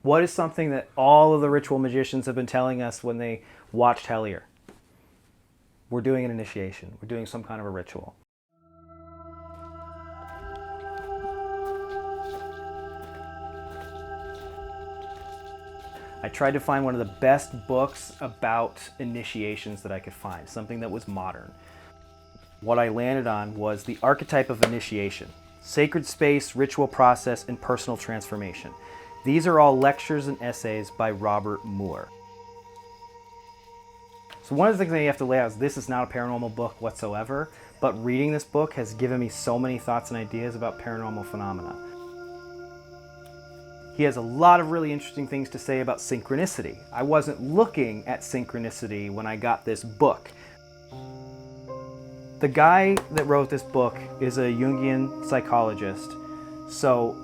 What is something that all of the ritual magicians have been telling us when they watched Hellier? We're doing an initiation. We're doing some kind of a ritual. I tried to find one of the best books about initiations that I could find, something that was modern. What I landed on was The Archetype of Initiation: Sacred Space, Ritual Process, and Personal Transformation. These are all lectures and essays by Robert Moore. So one of the things that you have to lay out is this is not a paranormal book whatsoever, but reading this book has given me so many thoughts and ideas about paranormal phenomena. He has a lot of really interesting things to say about synchronicity. I wasn't looking at synchronicity when I got this book. The guy that wrote this book is a Jungian psychologist. So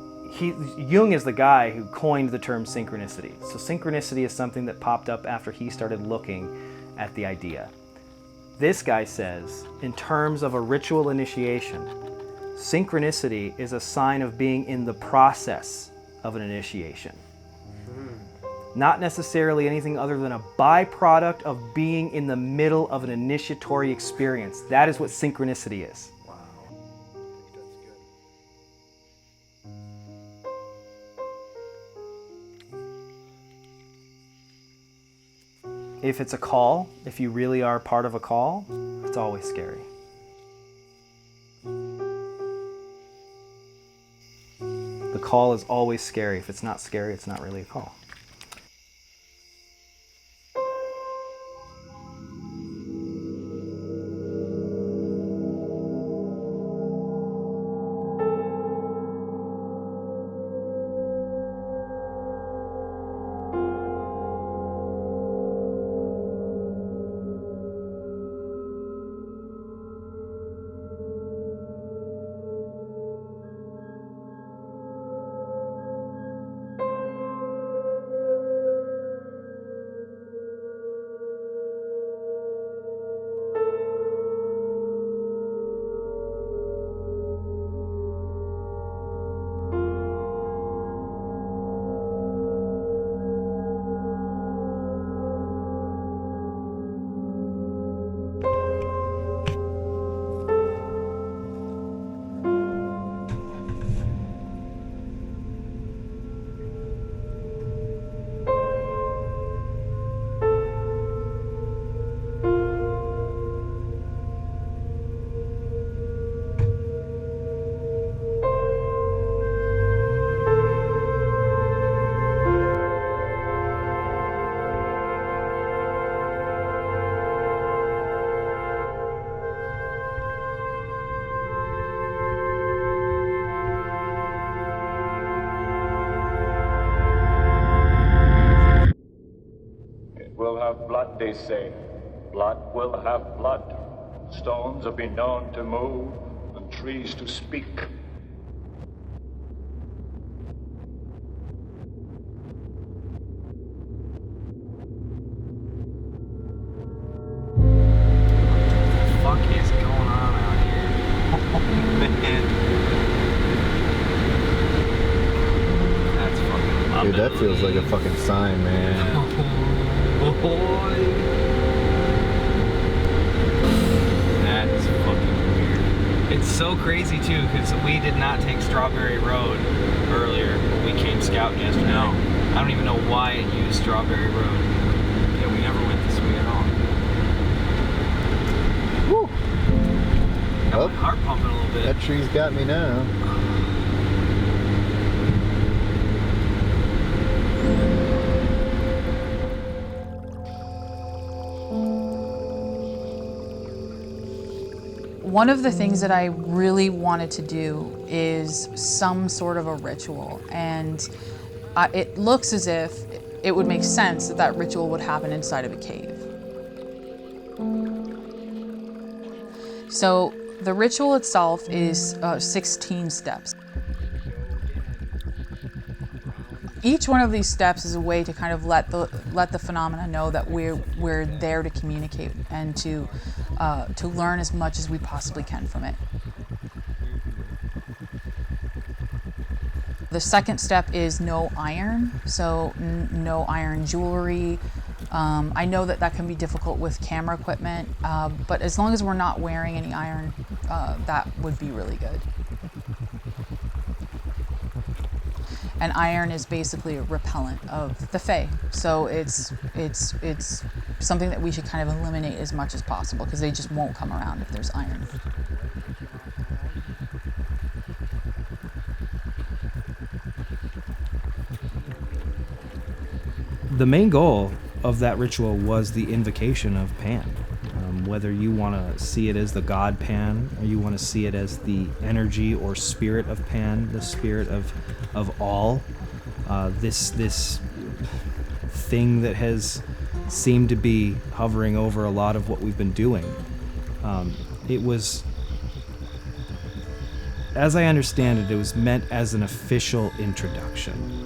Jung is the guy who coined the term synchronicity. So synchronicity is something that popped up after he started looking at the idea. This guy says, in terms of a ritual initiation, synchronicity is a sign of being in the process of an initiation. Not necessarily anything other than a byproduct of being in the middle of an initiatory experience. That is what synchronicity is. Wow. That's good. If it's a call, if you really are part of a call, it's always scary. The call is always scary. If it's not scary, it's not really a call. Blood, they say. Blood will have blood. Stones have been known to move, and trees to speak. What the fuck is going on out here? Oh, man. That's fucking lovely. Dude, that feels like a fucking sign, man. Boy. That is fucking weird. It's so crazy too, because we did not take Strawberry Road earlier. We came scouting yesterday. No. I don't even know why it used Strawberry Road. Yeah, we never went this way at all. Woo! Got my heart pumping a little bit. That tree's got me now. One of the things that I really wanted to do is some sort of a ritual, and it looks as if it would make sense that that ritual would happen inside of a cave. So the ritual itself is 16 steps. Each one of these steps is a way to kind of let the phenomena know that we're there to communicate and to learn as much as we possibly can from it. The second step is no iron, so no iron jewelry. I know that that can be difficult with camera equipment, but as long as we're not wearing any iron, that would be really good. And iron is basically a repellent of the Fae, so it's something that we should kind of eliminate as much as possible because they just won't come around if there's iron. The main goal of that ritual was the invocation of Pan. Whether you want to see it as the god Pan, or you want to see it as the energy or spirit of Pan, the spirit of all, this thing that has seemed to be hovering over a lot of what we've been doing. It was, as I understand it, it was meant as an official introduction.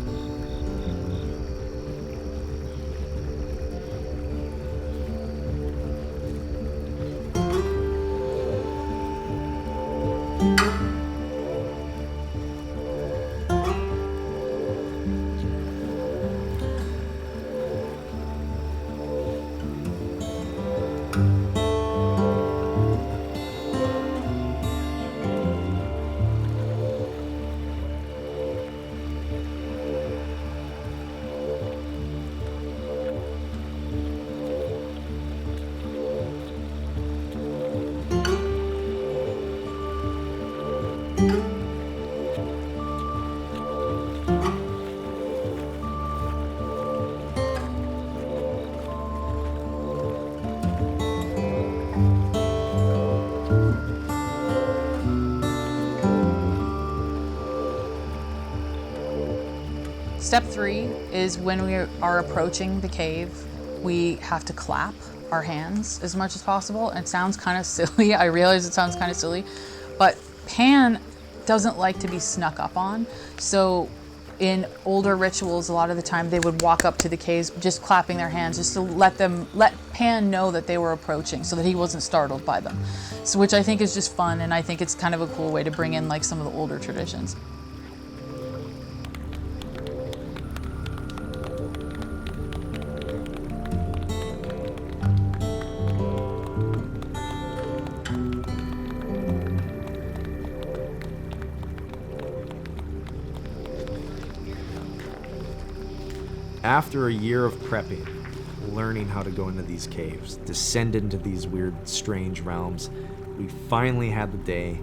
Step 3 is when we are approaching the cave, we have to clap our hands as much as possible. And it sounds kind of silly. I realize it sounds kind of silly, but Pan doesn't like to be snuck up on. So in older rituals, a lot of the time they would walk up to the caves just clapping their hands just to let Pan know that they were approaching so that he wasn't startled by them. So which I think is just fun, and I think it's kind of a cool way to bring in like some of the older traditions. After a year of prepping, learning how to go into these caves, descend into these weird, strange realms, we finally had the day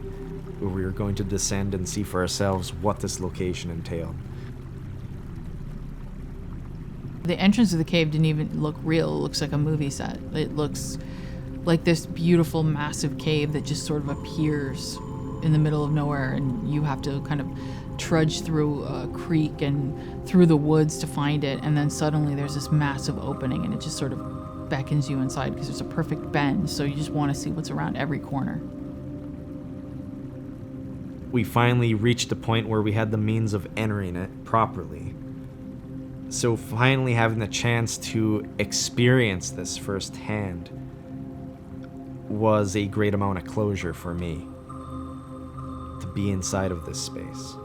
where we were going to descend and see for ourselves what this location entailed. The entrance of the cave didn't even look real. It looks like a movie set. It looks like this beautiful, massive cave that just sort of appears in the middle of nowhere, and you have to kind of trudge through a creek and through the woods to find it, and then suddenly there's this massive opening and it just sort of beckons you inside because there's a perfect bend, so you just want to see what's around every corner. We finally reached a point where we had the means of entering it properly. So finally having the chance to experience this firsthand was a great amount of closure for me, to be inside of this space.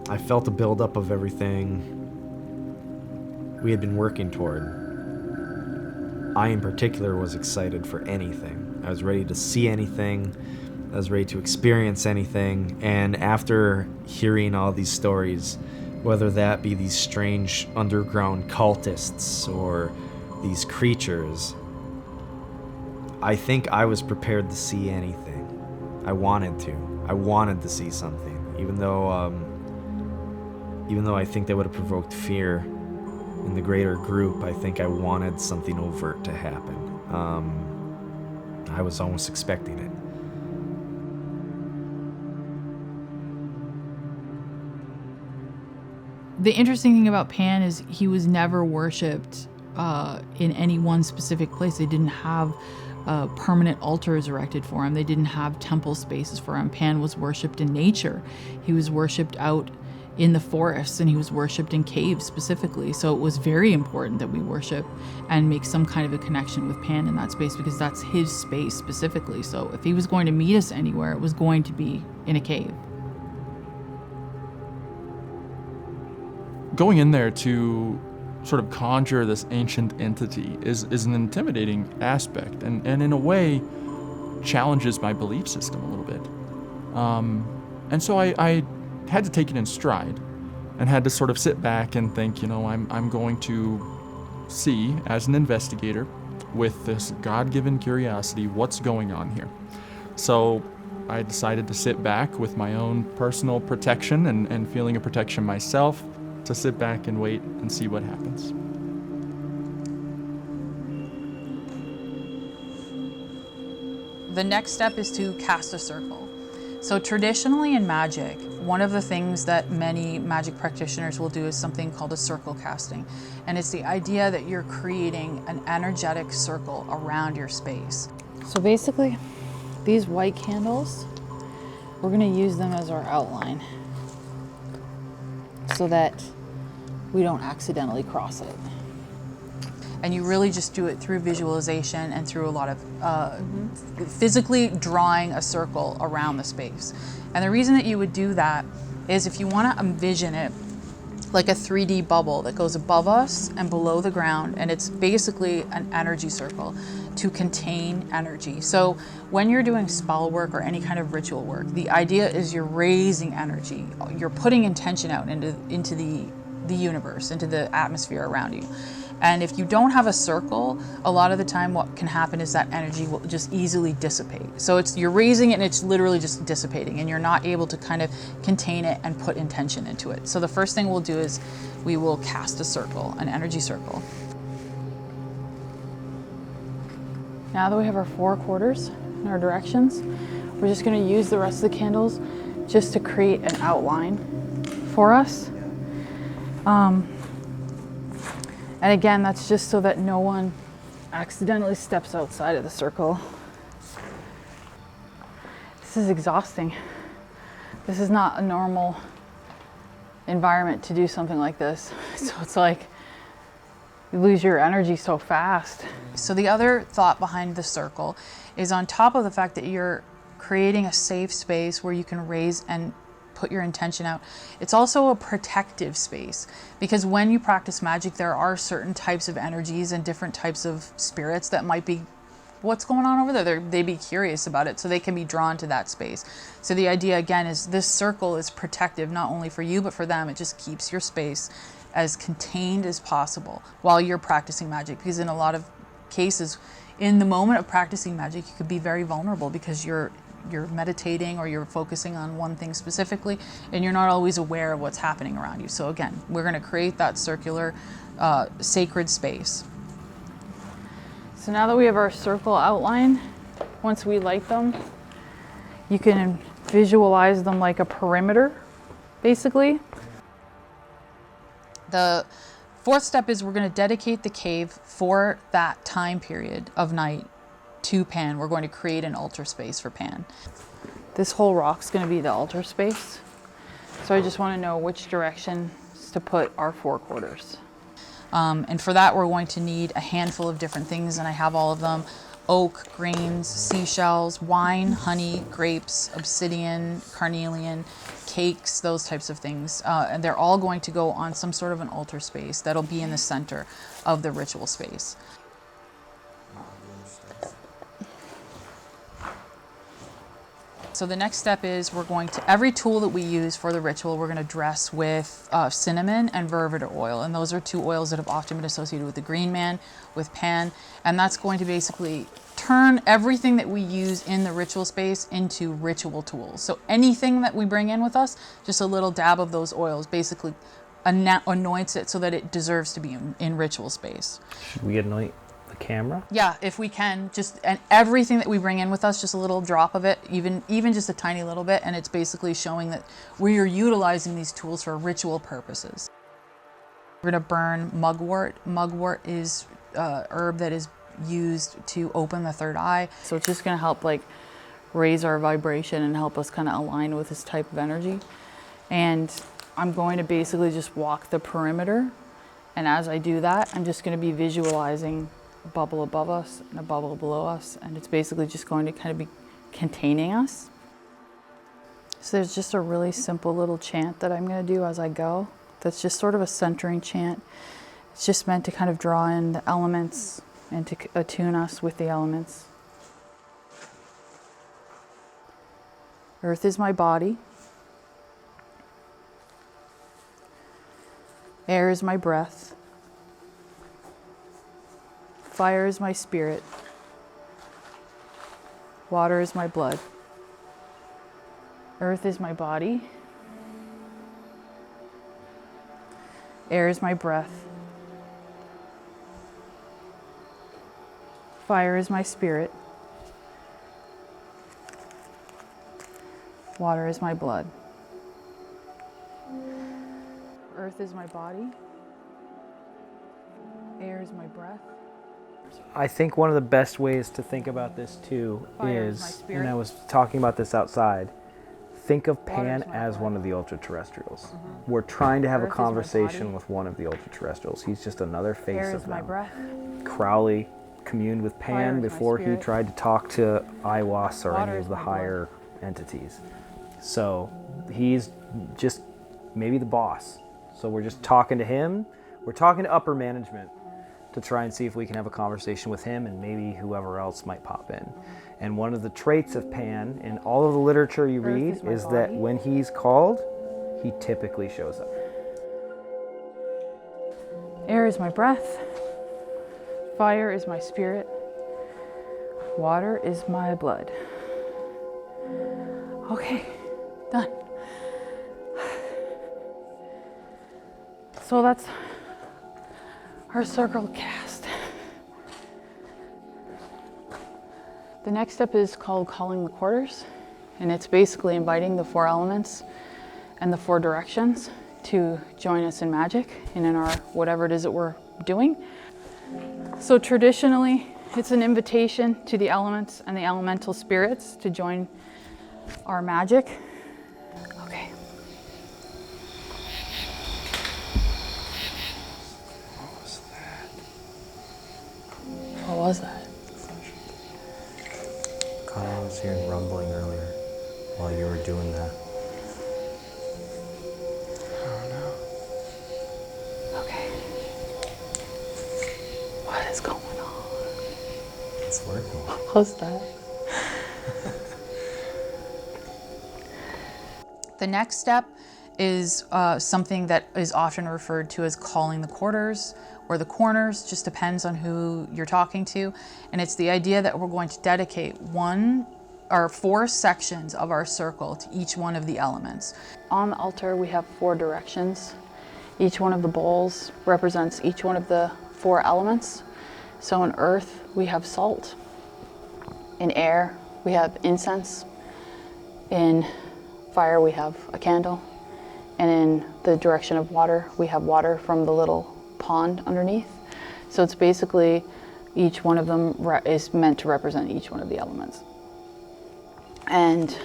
I felt a buildup of everything we had been working toward. I, in particular, was excited for anything. I was ready to see anything. I was ready to experience anything. And after hearing all these stories, whether that be these strange underground cultists or these creatures, I think I was prepared to see anything. I wanted to see something, even though I think that would have provoked fear in the greater group. I think I wanted something overt to happen. I was almost expecting it. The interesting thing about Pan is he was never worshipped in any one specific place. They didn't have permanent altars erected for him. They didn't have temple spaces for him. Pan was worshipped in nature. He was worshipped out in the forests, and he was worshipped in caves specifically. So it was very important that we worship and make some kind of a connection with Pan in that space, because that's his space specifically. So if he was going to meet us anywhere, it was going to be in a cave. Going in there to sort of conjure this ancient entity is an intimidating aspect, and in a way challenges my belief system a little bit. And so I had to take it in stride and had to sort of sit back and think, I'm going to see, as an investigator with this God-given curiosity, what's going on here. So I decided to sit back with my own personal protection and feeling of protection myself, to sit back and wait and see what happens. The next step is to cast a circle. So traditionally in magic, one of the things that many magic practitioners will do is something called a circle casting. And it's the idea that you're creating an energetic circle around your space. So basically, these white candles, we're gonna use them as our outline so that we don't accidentally cross it. And you really just do it through visualization and through a lot of physically drawing a circle around the space. And the reason that you would do that is if you want to envision it like a 3D bubble that goes above us and below the ground, and it's basically an energy circle to contain energy. So when you're doing spell work or any kind of ritual work, the idea is you're raising energy. You're putting intention out into the universe, into the atmosphere around you. And if you don't have a circle, a lot of the time what can happen is that energy will just easily dissipate. So you're raising it and it's literally just dissipating, and you're not able to kind of contain it and put intention into it. So the first thing we'll do is we will cast a circle, an energy circle. Now that we have our 4 quarters and our directions, we're just gonna use the rest of the candles just to create an outline for us. And again, that's just so that no one accidentally steps outside of the circle. This is exhausting. This is not a normal environment to do something like this. So it's like you lose your energy so fast. So the other thought behind the circle is, on top of the fact that you're creating a safe space where you can raise and put your intention out, it's also a protective space, because when you practice magic, there are certain types of energies and different types of spirits that might be, what's going on over there? They'd be curious about it, so they can be drawn to that space. So the idea again is this circle is protective, not only for you, but for them. It just keeps your space as contained as possible while you're practicing magic, because in a lot of cases, in the moment of practicing magic, you could be very vulnerable because you're meditating or you're focusing on one thing specifically, and you're not always aware of what's happening around you. So again, we're going to create that circular sacred space. So now that we have our circle outline, once we light them, you can visualize them like a perimeter, basically. The fourth step is we're going to dedicate the cave for that time period of night to Pan. We're going to create an altar space for Pan. This whole rock's going to be the altar space. So I just want to know which direction to put our 4 quarters. And for that, we're going to need a handful of different things, and I have all of them: oak, grains, seashells, wine, honey, grapes, obsidian, carnelian, cakes, those types of things. And they're all going to go on some sort of an altar space that'll be in the center of the ritual space. So the next step is we're going to, every tool that we use for the ritual, we're going to dress with cinnamon and vervator oil. And those are 2 oils that have often been associated with the Green Man, with Pan. And that's going to basically turn everything that we use in the ritual space into ritual tools. So anything that we bring in with us, just a little dab of those oils basically anoints it so that it deserves to be in ritual space. Should we anoint the camera? Yeah, if we can, and everything that we bring in with us, just a little drop of it, even just a tiny little bit, and it's basically showing that we are utilizing these tools for ritual purposes. We're gonna burn mugwort. Mugwort is herb that is used to open the third eye. So it's just going to help like raise our vibration and help us kind of align with this type of energy. And I'm going to basically just walk the perimeter. And as I do that, I'm just going to be visualizing a bubble above us and a bubble below us. And it's basically just going to kind of be containing us. So there's just a really simple little chant that I'm going to do as I go. That's just sort of a centering chant. It's just meant to kind of draw in the elements and to attune us with the elements. Earth is my body. Air is my breath. Fire is my spirit. Water is my blood. Earth is my body. Air is my breath. Fire is my spirit. Water is my blood. Earth is my body. Air is my breath. I think one of the best ways to think about this too Fire is my is, spirit. and I was talking about this outside, think of Water Pan is my as blood. one of the ultra-terrestrials. We're trying to have Earth a is my conversation body. with one of the ultra-terrestrials. He's just another face Air of is my them. breath. Crowley communed with Fire Pan is my before he spirit. tried to talk to Aiwas or Water any is of the my blood. higher entities. So he's just maybe the boss. So we're just talking to him. We're talking to upper management to try and see if we can have a conversation with him and maybe whoever else might pop in. And one of the traits of Pan in all of the literature you Earth read is my is that body. when he's called, he typically shows up. Air is my breath. Fire is my spirit. Water is my blood. Okay, done. So that's our circle cast. The next step is called calling the quarters, and it's basically inviting the 4 elements and the 4 directions to join us in magic and in our whatever it is that we're doing. So traditionally, it's an invitation to the elements and the elemental spirits to join our magic. Okay. What was that? Karl, I was hearing rumbling earlier while you were doing that. Okay. What is going on? It's working. What was that? The next step is something that is often referred to as calling the quarters or the corners, just depends on who you're talking to. And it's the idea that we're going to dedicate 1 or 4 sections of our circle to each one of the elements. On the altar, we have 4 directions. Each one of the bowls represents each one of the 4 elements. So in earth, we have salt. In air, we have incense. In fire, we have a candle. And in the direction of water, we have water from the little pond underneath. So it's basically each one of them is meant to represent each one of the elements. And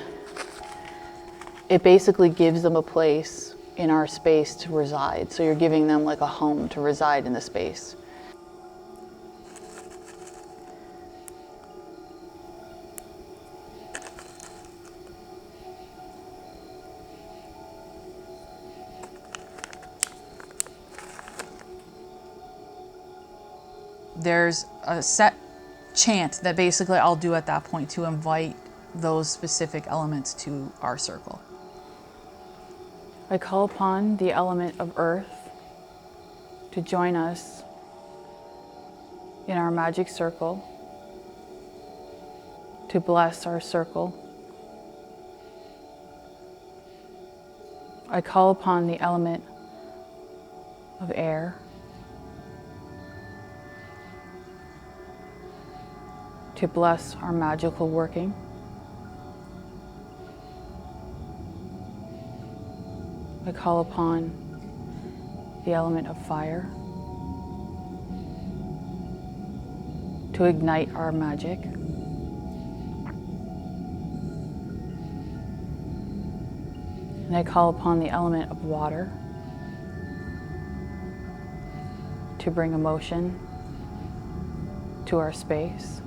it basically gives them a place in our space to reside. So you're giving them like a home to reside in the space. There's a set chant that basically I'll do at that point to invite those specific elements to our circle. I call upon the element of earth to join us in our magic circle, to bless our circle. I call upon the element of air to bless our magical working. I call upon the element of fire to ignite our magic. And I call upon the element of water to bring emotion to our space.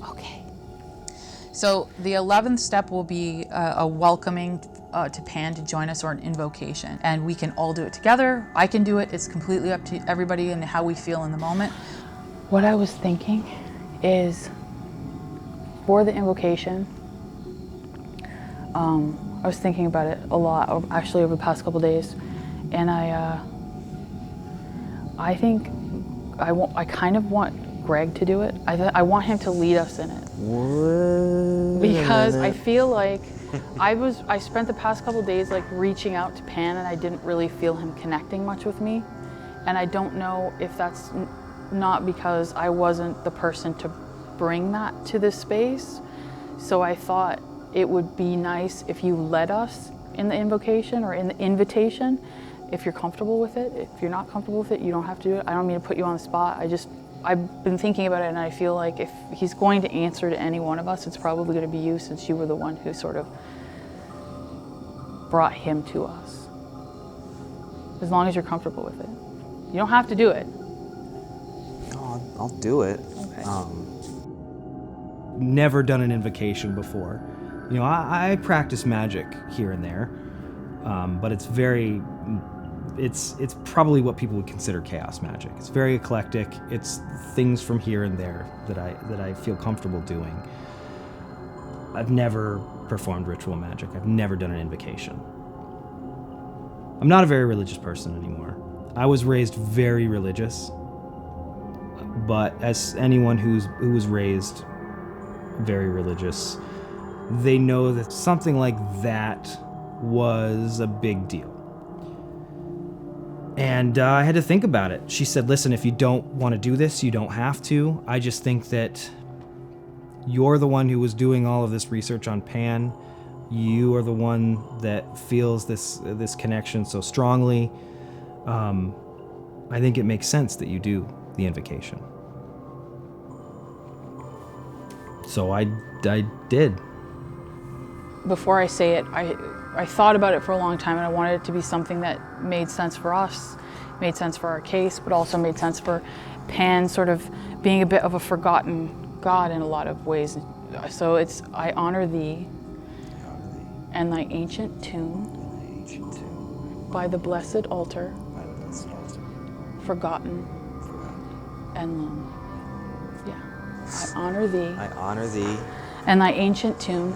Okay. So the 11th step will be a welcoming to Pan to join us, or an invocation. And we can all do it together. I can do it. It's completely up to everybody and how we feel in the moment. What I was thinking is, for the invocation, I was thinking about it a lot, actually, over the past couple days, and I think I kind of want Greg to do it. I want him to lead us in it. What? Because I feel like I spent the past couple days like reaching out to Pan, and I didn't really feel him connecting much with me, and I don't know if that's not because I wasn't the person to bring that to this space. So I thought it would be nice if you led us in the invocation or in the invitation, if you're comfortable with it. If you're not comfortable with it, you don't have to do it. I don't mean to put you on the spot. I've been thinking about it, and I feel like if he's going to answer to any one of us, it's probably going to be you, since you were the one who sort of brought him to us. As long as you're comfortable with it. You don't have to do it. No, I'll do it. Okay. Never done an invocation before. You know, I practice magic here and there, but it's probably what people would consider chaos magic. It's very eclectic. It's things from here and there that I feel comfortable doing. I've never performed ritual magic. I've never done an invocation. I'm not a very religious person anymore. I was raised very religious, but as anyone who was raised very religious, they know that something like that was a big deal. And I had to think about it. She said, listen, if you don't want to do this, you don't have to. I just think that you're the one who was doing all of this research on Pan. You are the one that feels this connection so strongly. I think it makes sense that you do the invocation. So I did. Before I say it, I thought about it for a long time, and I wanted it to be something that made sense for us, made sense for our case, but also made sense for Pan sort of being a bit of a forgotten god in a lot of ways. So it's, I honor thee and thy ancient tomb by the blessed altar, forgotten and lone. Yeah. I honor thee and thy ancient tomb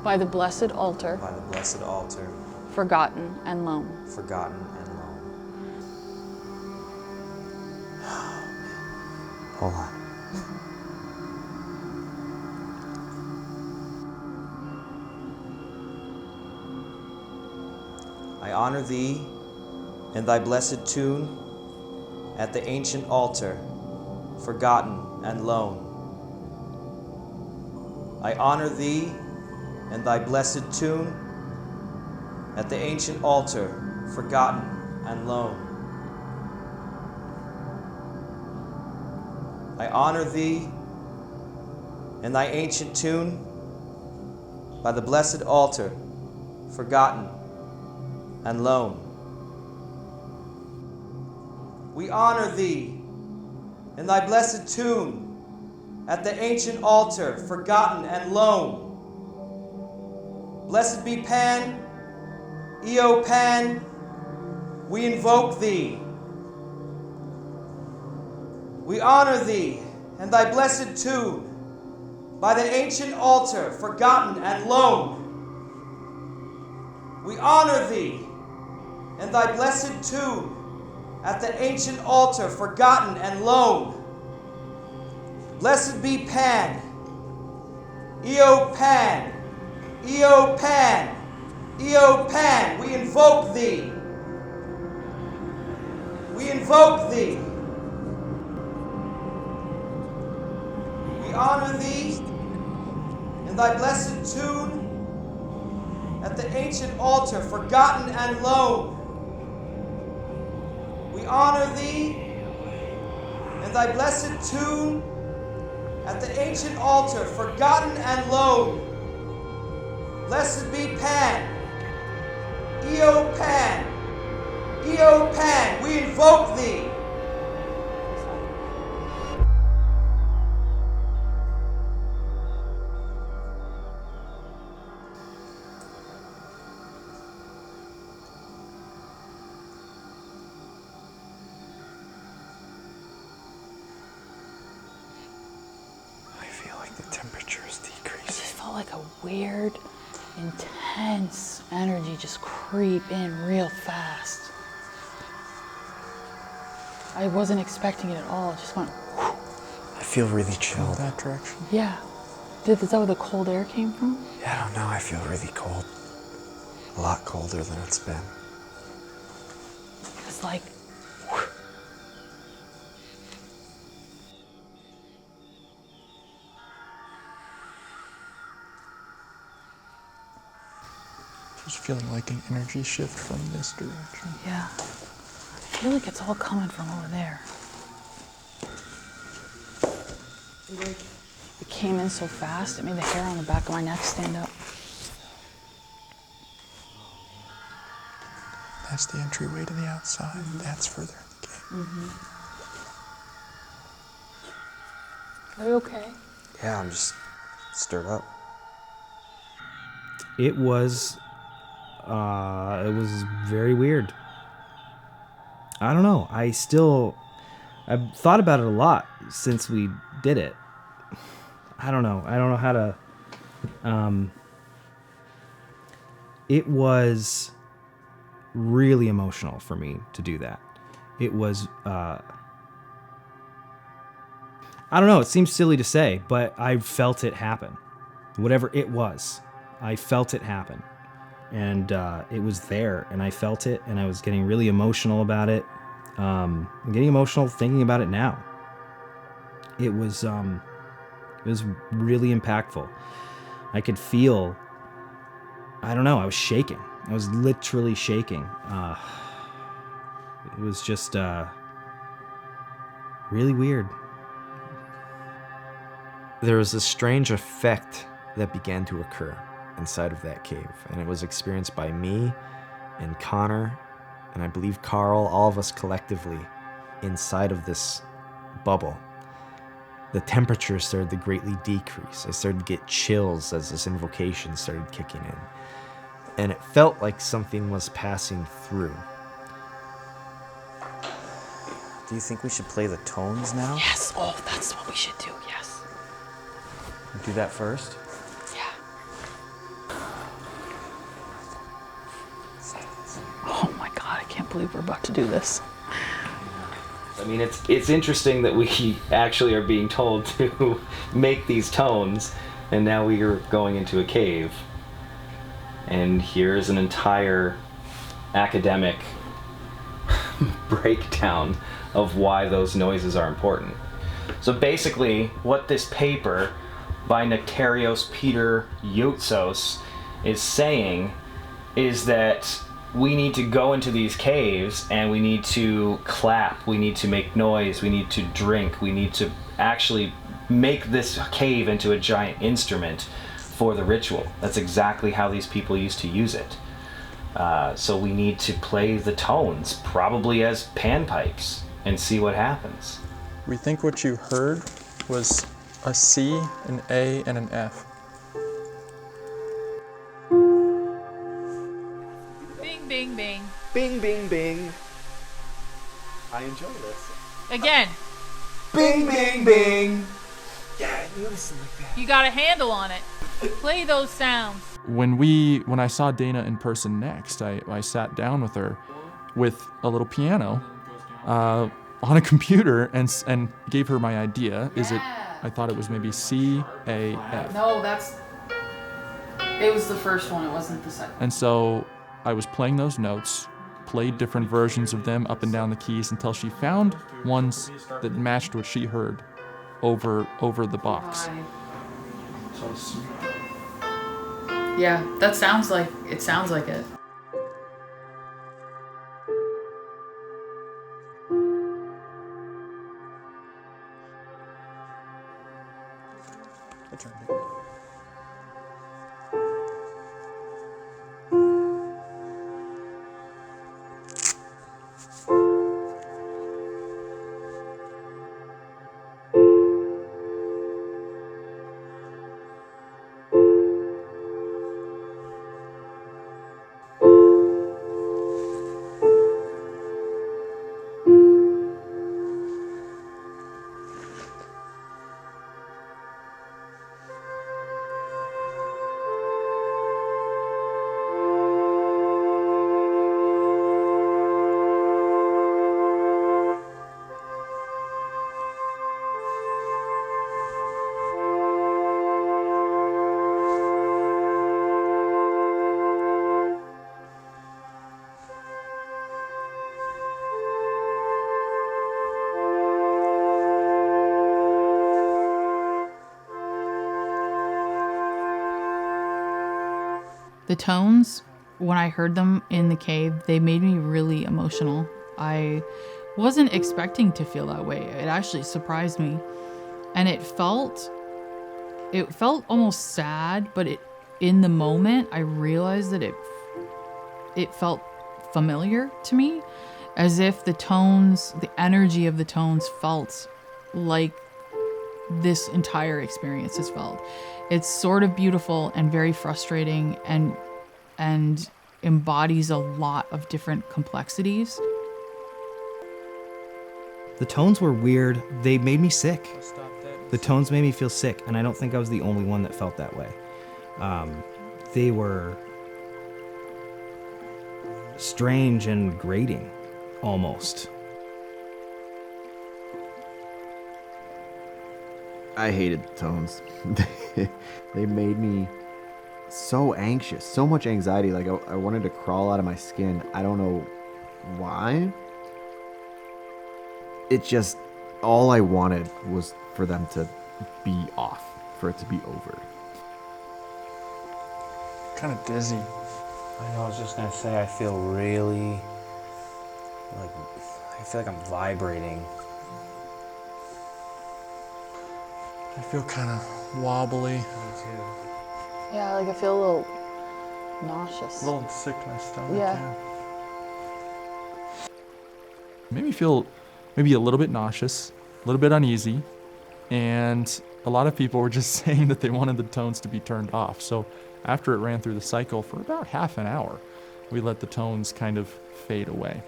by the blessed altar, forgotten and lone. Hold on. I honor thee and thy blessed tune at the ancient altar, forgotten and lone. I honor thee and thy blessed tune at the ancient altar, forgotten and lone. I honor thee and thy ancient tune by the blessed altar, forgotten and lone. We honor thee and thy blessed tune at the ancient altar, forgotten and lone. Blessed be Pan, Eo Pan, we invoke thee. We honor thee and thy blessed tune by the ancient altar, forgotten and lone. We honor thee and thy blessed tune at the ancient altar, forgotten and lone. Blessed be Pan, Eo Pan, Eo Pan, Eo Pan, we invoke thee. We invoke thee. We honor thee in thy blessed tune at the ancient altar, forgotten and lone. We honor thee and thy blessed tomb at the ancient altar, forgotten and lone. Blessed be Pan, Eo Pan, Eo Pan, we invoke thee. I just felt like a weird, intense energy just creep in real fast. I wasn't expecting it at all. It just went whew. I feel really chilled. That direction. Yeah. Is that where the cold air came from? Yeah, I don't know. I feel really cold. A lot colder than it's been. It was like, Just feeling like an energy shift from this direction. yeah. I feel like it's all coming from over there. It came in so fast, it made the hair on the back of my neck stand up. That's the entryway to the outside. Mm-hmm. That's further in the cave. Mm-hmm. Are you okay? Yeah, I'm just stirred up. It was very weird. I don't know. I've thought about it a lot since we did it. I don't know how to, it was really emotional for me to do that. It was, I don't know. It seems silly to say, but I felt it happen. Whatever it was, I felt it happen. And it was there, and I felt it, and I was getting really emotional about it. I'm getting emotional thinking about it now. It was really impactful. I could feel, I don't know, I was shaking. I was literally shaking. It was just really weird. There was a strange effect that began to occur inside of that cave, and it was experienced by me and Connor, and I believe Karl, all of us collectively inside of this bubble. The temperature started to greatly decrease. I started to get chills as this invocation started kicking in, and it felt like something was passing through. Do you think we should play the tones now? Yes, oh, that's what we should do, yes. Do that first? Yeah. Oh my God, I can't believe we're about to do this. I mean, it's interesting that we actually are being told to make these tones, and now we are going into a cave. And here's an entire academic breakdown of why those noises are important. So basically, what this paper by Nectarios Peter Youtsos is saying is that we need to go into these caves and we need to clap, we need to make noise, we need to drink, we need to actually make this cave into a giant instrument for the ritual. That's exactly how these people used to use it. So we need to play the tones, probably as panpipes, and see what happens. We think what you heard was a C, an A, and an F. Bing, bing, bing. Bing, bing, bing. I enjoy this. Again, Bing, bing, bing. Yeah, I knew this like that. you got a handle on it. Play those sounds. When I saw Dana in person next, I sat down with her with a little piano on a computer and gave her my idea. I thought it was maybe C, A, F. No, it was the first one, it wasn't the second. And so I was playing those notes, played different versions of them up and down the keys until she found ones that matched what she heard over the box. Yeah, that sounds like it. Sounds like it. I turned it. The tones, when I heard them in the cave, they made me really emotional. I wasn't expecting to feel that way. It actually surprised me. And it felt almost sad, but in the moment I realized that it felt familiar to me, as if the tones, the energy of the tones felt like this entire experience has felt. It's sort of beautiful and very frustrating and embodies a lot of different complexities. The tones were weird. They made me sick. The tones made me feel sick, and I don't think I was the only one that felt that way. They were strange and grating, almost. I hated the tones. They made me so anxious, so much anxiety. Like I wanted to crawl out of my skin. I don't know why. It just, all I wanted was for them to be off, for it to be over. Kind of dizzy. I know, I was just gonna say, I feel really, I feel like I'm vibrating. I feel kind of wobbly. Me too. Yeah, like I feel a little nauseous. A little sick to my stomach. Yeah. Made me feel maybe a little bit nauseous, a little bit uneasy, and a lot of people were just saying that they wanted the tones to be turned off. So after it ran through the cycle for about half an hour, we let the tones kind of fade away.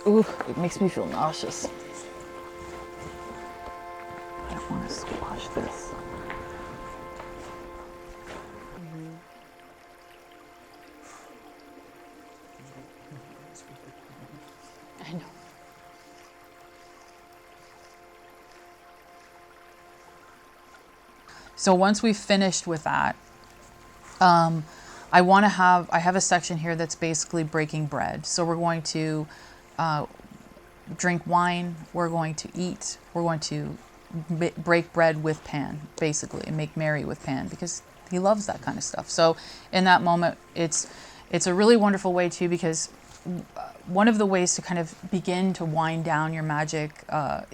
Ooh, it makes me feel nauseous. I don't want to squash this. I know. So once we've finished with that, I have a section here that's basically breaking bread. So we're going to drink wine, we're going to eat, we're going to break bread with Pan, basically, and make merry with Pan, because he loves that kind of stuff. So in that moment, it's a really wonderful way too, because one of the ways to kind of begin to wind down your magic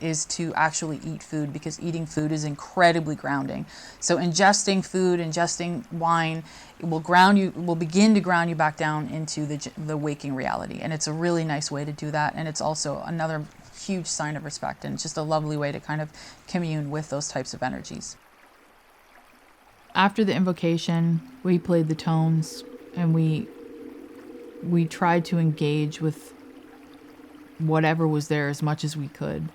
is to actually eat food, because eating food is incredibly grounding. So ingesting food, ingesting wine, it will ground you, will begin to ground you back down into the waking reality. And it's a really nice way to do that. And it's also another huge sign of respect, and it's just a lovely way to kind of commune with those types of energies. After the invocation, we played the tones, and we tried to engage with whatever was there as much as we could.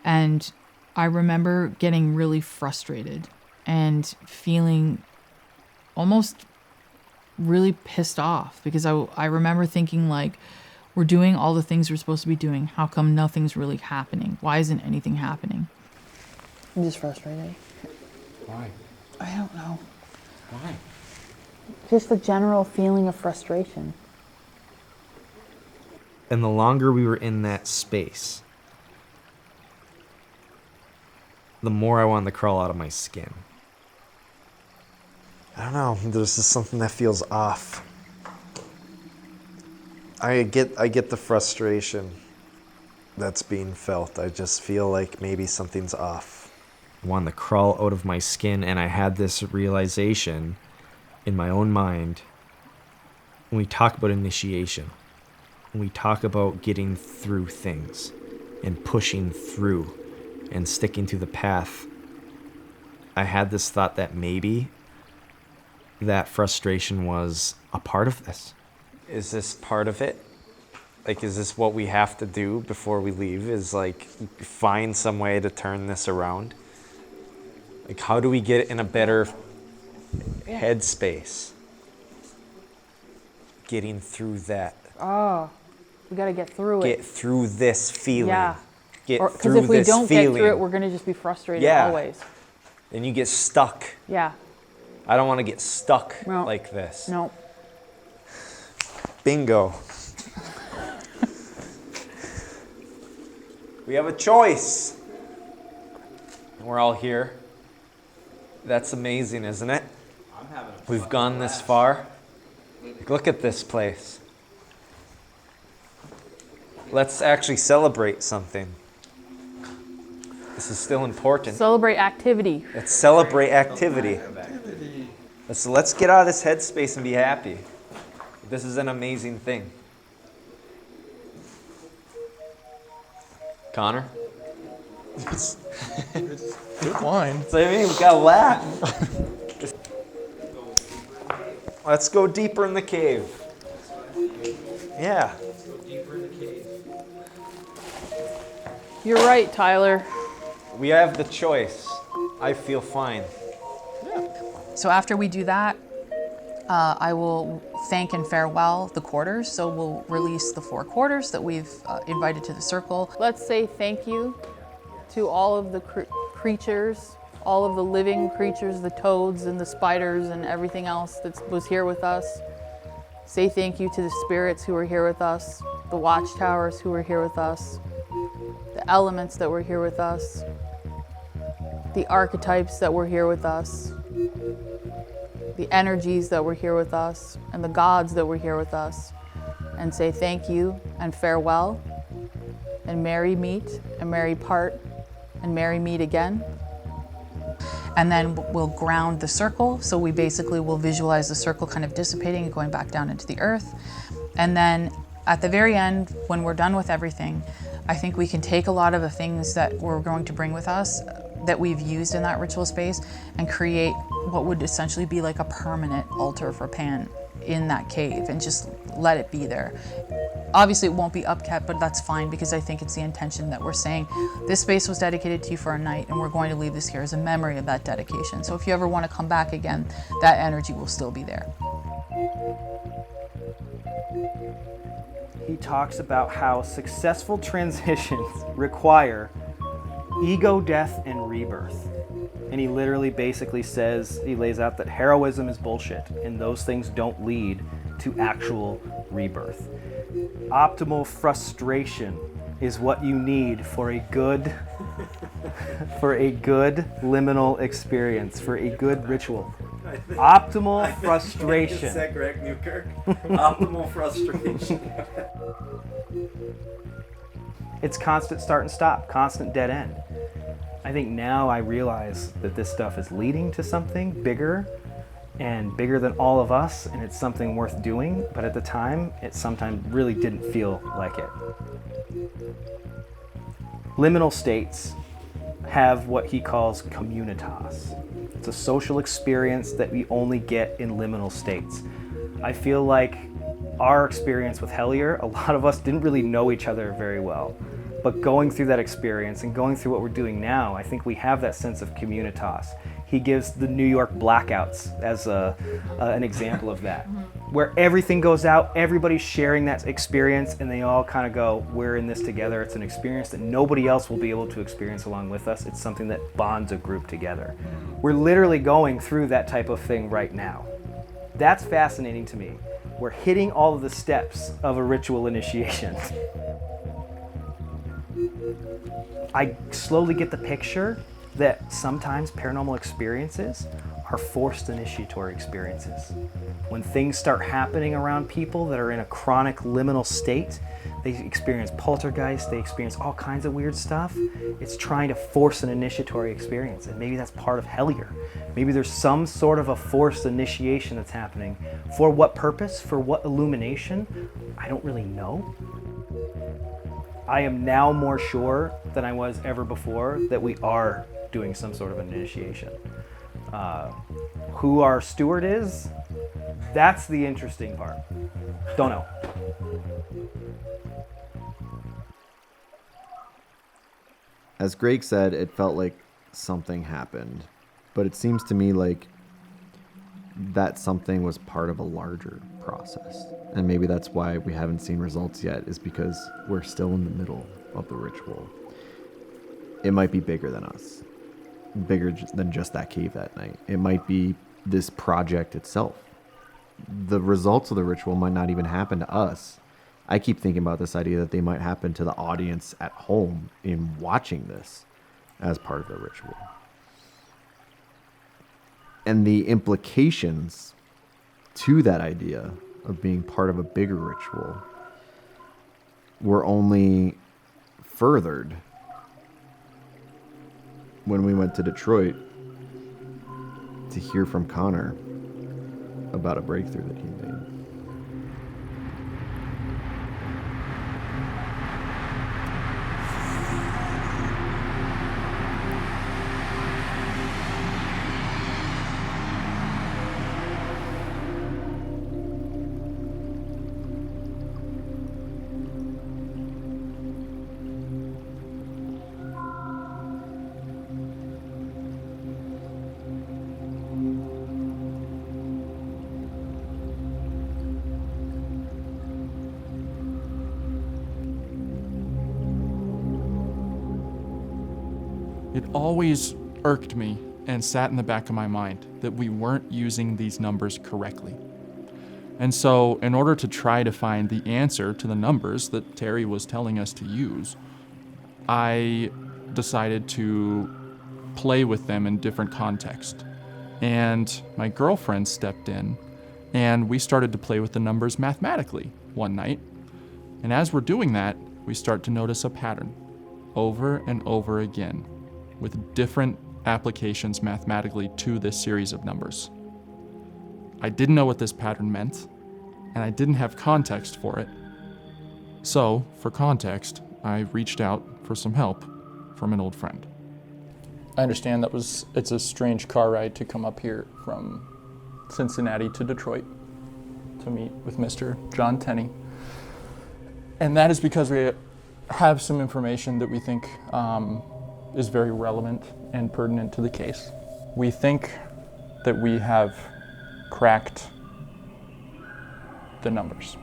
And I remember getting really frustrated and feeling almost really pissed off, because I remember thinking, like, we're doing all the things we're supposed to be doing. How come nothing's really happening? Why isn't anything happening? I'm just frustrated. Why? I don't know. Why? Just the general feeling of frustration. And the longer we were in that space, the more I wanted to crawl out of my skin. I don't know. There's just something that feels off. I get the frustration that's being felt. I just feel like maybe something's off. I wanted to crawl out of my skin, and I had this realization in my own mind. When we talk about initiation, when we talk about getting through things and pushing through and sticking to the path, I had this thought that maybe that frustration was a part of this. Is this part of it? Like, is this what we have to do before we leave? Is like find some way to turn this around? Like, how do we get in a better headspace? Getting through that. Oh, we got to get through it. Get through this feeling. Yeah. Get Because through if we this don't feeling. get through it, we're going to just be frustrated Yeah. always. Then you get stuck. Yeah. I don't want to get stuck No. like this. No. Bingo. We have a choice. And we're all here. That's amazing, isn't it? We've gone this far. Look at this place. Let's actually celebrate something. This is still important. Celebrate activity. Let's celebrate activity. Let's get out of this headspace and be happy. This is an amazing thing. Connor? Good wine. So, I mean, we gotta laugh. Let's go deeper in the cave. Yeah. You're right, Tyler. We have the choice. I feel fine. So after we do that, I will thank and farewell the quarters. So we'll release the 4 quarters that we've invited to the circle. Let's say thank you to all of the creatures, all of the living creatures, the toads and the spiders and everything else that was here with us. Say thank you to the spirits who are here with us, the watchtowers who are here with us, the elements that were here with us, the archetypes that were here with us, the energies that were here with us, and the gods that were here with us, and say thank you and farewell, and merry meet, and merry part, and merry meet again. And then we'll ground the circle. So we basically will visualize the circle kind of dissipating and going back down into the earth. And then at the very end, when we're done with everything, I think we can take a lot of the things that we're going to bring with us that we've used in that ritual space and create what would essentially be like a permanent altar for Pan in that cave and just let it be there. Obviously it won't be upkept, but that's fine because I think it's the intention that we're saying this space was dedicated to you for a night and we're going to leave this here as a memory of that dedication. So if you ever want to come back again, that energy will still be there. He talks about how successful transitions require ego death and rebirth. And he literally basically says, he lays out that heroism is bullshit and those things don't lead to actual rebirth. Optimal frustration is what you need for a good liminal experience, for a good ritual. Optimal frustration. correct, Newkirk? Optimal frustration. It's constant start and stop, constant dead end. I think now I realize that this stuff is leading to something bigger and bigger than all of us, and it's something worth doing, but at the time, it sometimes really didn't feel like it. Liminal states have what he calls communitas. It's a social experience that we only get in liminal states. I feel like our experience with Hellier, a lot of us didn't really know each other very well. But going through that experience and going through what we're doing now, I think we have that sense of communitas. He gives the New York blackouts as an example of that, where everything goes out, everybody's sharing that experience, and they all kind of go, we're in this together. It's an experience that nobody else will be able to experience along with us. It's something that bonds a group together. We're literally going through that type of thing right now. That's fascinating to me. We're hitting all of the steps of a ritual initiation. I slowly get the picture that sometimes paranormal experiences are forced initiatory experiences. When things start happening around people that are in a chronic liminal state, they experience poltergeist, they experience all kinds of weird stuff. It's trying to force an initiatory experience, and maybe that's part of Hellier. Maybe there's some sort of a forced initiation that's happening. For what purpose? For what illumination? I don't really know. I am now more sure than I was ever before that we are doing some sort of an initiation. Who our steward is, that's the interesting part. Don't know. As Greg said, it felt like something happened, but it seems to me like that something was part of a larger process. And maybe that's why we haven't seen results yet, is because we're still in the middle of the ritual. It might be bigger than us, bigger than just that cave that night. It might be this project itself. The results of the ritual might not even happen to us. I keep thinking about this idea that they might happen to the audience at home in watching this as part of the ritual. And the implications to that idea of being part of a bigger ritual were only furthered when we went to Detroit to hear from Connor about a breakthrough that he made. It always irked me and sat in the back of my mind that we weren't using these numbers correctly. And so, in order to try to find the answer to the numbers that Terry was telling us to use, I decided to play with them in different contexts. And my girlfriend stepped in, and we started to play with the numbers mathematically one night. And as we're doing that, we start to notice a pattern over and over again, with different applications mathematically to this series of numbers. I didn't know what this pattern meant, and I didn't have context for it. So, for context, I reached out for some help from an old friend. I understand it's a strange car ride to come up here from Cincinnati to Detroit to meet with Mr. John Tenney. And that is because we have some information that we think is very relevant and pertinent to the case. We think that we have cracked the numbers.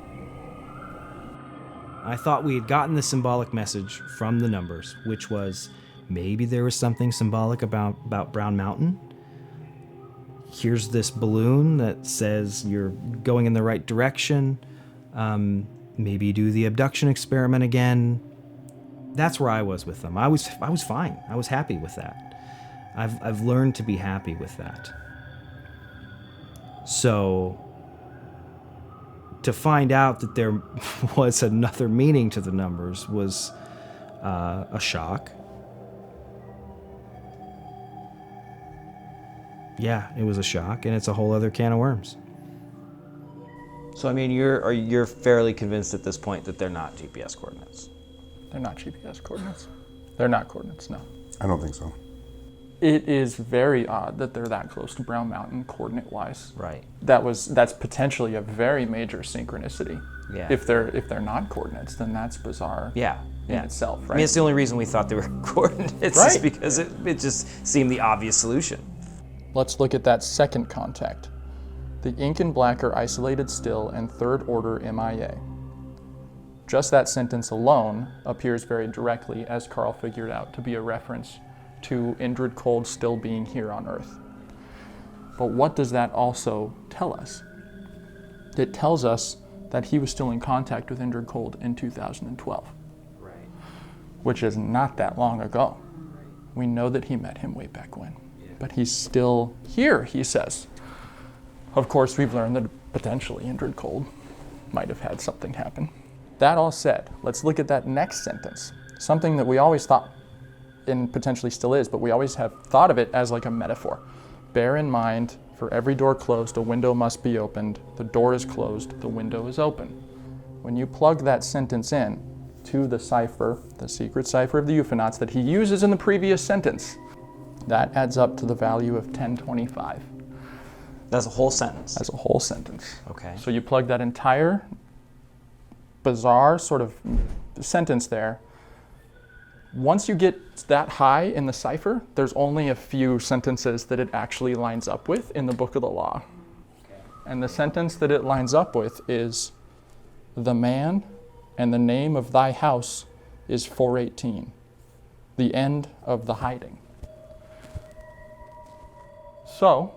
I thought we had gotten the symbolic message from the numbers, which was maybe there was something symbolic about Brown Mountain. Here's this balloon that says you're going in the right direction. Maybe do the abduction experiment again. That's where I was with them. I was fine. I was happy with that. I've learned to be happy with that. So to find out that there was another meaning to the numbers was a shock. Yeah, it was a shock, and it's a whole other can of worms. So I mean, you're fairly convinced at this point that they're not GPS coordinates. They're not GPS coordinates. They're not coordinates, no. I don't think so. It is very odd that they're that close to Brown Mountain coordinate-wise. Right. That's potentially a very major synchronicity. Yeah. If they're not coordinates, then that's bizarre. Yeah. In itself, right? I mean, it's the only reason we thought they were coordinates, Right. is because it just seemed the obvious solution. Let's look at that second contact. The ink and black are isolated still and third order MIA. Just that sentence alone appears very directly, as Karl figured out, to be a reference to Indrid Cold still being here on Earth. But what does that also tell us? It tells us that he was still in contact with Indrid Cold in 2012. Right. Which is not that long ago. We know that he met him way back when. Yeah. but he's still here, he says. Of course, we've learned that potentially Indrid Cold might have had something happen. That all said, let's look at that next sentence. Something that we always thought, and potentially still is, but we always have thought of it as like a metaphor. Bear in mind, for every door closed, a window must be opened. The door is closed, the window is open. When you plug that sentence in to the cipher, the secret cipher of the Euphonauts that he uses in the previous sentence, that adds up to the value of 1025. That's a whole sentence. That's a whole sentence. Okay. So you plug that entire bizarre sort of sentence there. Once you get that high in the cipher, there's only a few sentences that it actually lines up with in the Book of the Law. And the sentence that it lines up with is, the man and the name of thy house is 418, the end of the hiding. So,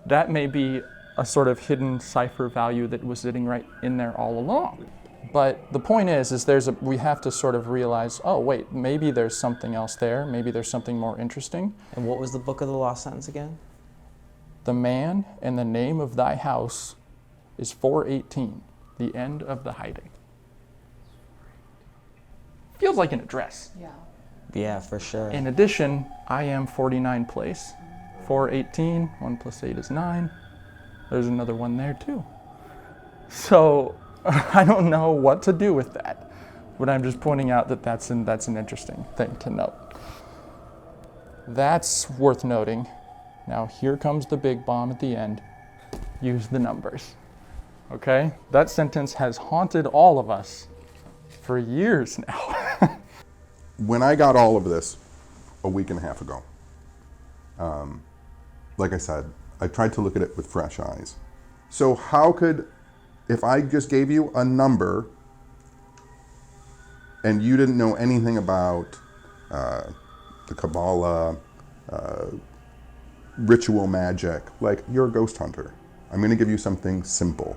that may be a sort of hidden cipher value that was sitting right in there all along. But the point is we have to sort of realize, oh wait, maybe there's something else there, maybe there's something more interesting. And what was the Book of the Law sentence again? The man and the name of thy house is 418, the end of the hiding. Feels like an address. Yeah. Yeah, for sure. In addition, I am 49 place. 418, 1 plus 8 is 9. There's another one there too. So I don't know what to do with that, but I'm just pointing out that that's an interesting thing to note. That's worth noting. Now here comes the big bomb at the end. Use the numbers. Okay? That sentence has haunted all of us for years now. When I got all of this a week and a half ago, like I said, I tried to look at it with fresh eyes. So how could, if I just gave you a number and you didn't know anything about the Kabbalah, ritual magic, like you're a ghost hunter, I'm going to give you something simple.